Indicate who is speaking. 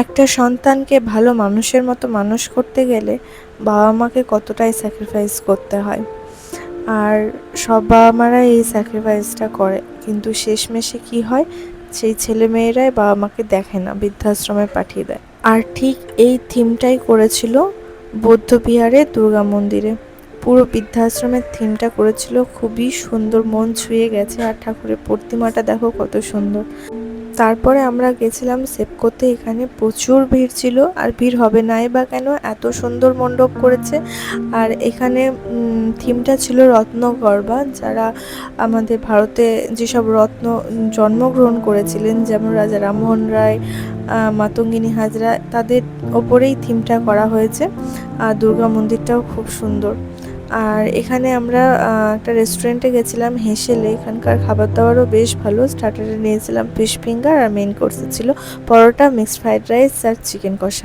Speaker 1: একটা সন্তানকে ভালো মানুষের মতো মানুষ করতে গেলে বাবা মাকে কতটাই স্যাক্রিফাইস করতে হয়। আর সব বাবা মারা এই স্যাক্রিফাইসটা করে, কিন্তু শেষমেশে কি হয়, সেই ছেলেমেয়েরাই বাবা মাকে দেখে না, বৃদ্ধাশ্রমে পাঠিয়ে দেয়। আর ঠিক এই থিমটাই করেছিল বৌদ্ধবিহারে দুর্গা মন্দিরে। পুরো বৃদ্ধাশ্রমের থিমটা করেছিল, খুবই সুন্দর, মন ছুঁয়ে গেছে। আর ঠাকুরের প্রতিমাটা দেখো কত সুন্দর। তারপরে আমরা গেছিলাম সেপকোতে, এখানে প্রচুর ভিড় ছিল। আর ভিড় হবে নাই বা কেন, এত সুন্দর মণ্ডপ করেছে। আর এখানে থিমটা ছিল রত্নগর্ভা, যারা আমাদের ভারতে যেসব রত্ন জন্মগ্রহণ করেছিলেন, যেমন রাজা রামমোহন রায়, মাতঙ্গিনী হাজরা, তাদের ওপরেই থিমটা করা হয়েছে। আর দুর্গা মন্দিরটাও খুব সুন্দর। আর এখানে আমরা একটা রেস্টুরেন্টে গেছিলাম, হেসেলে। এখানকার খাবার দাবারও বেশ ভালো। স্টার্টারে নিয়েছিলাম ফিশ ফিঙ্গার, আর মেইন কোর্সে ছিল পরোটা, মিক্সড ফ্রাইড রাইস আর চিকেন কষা।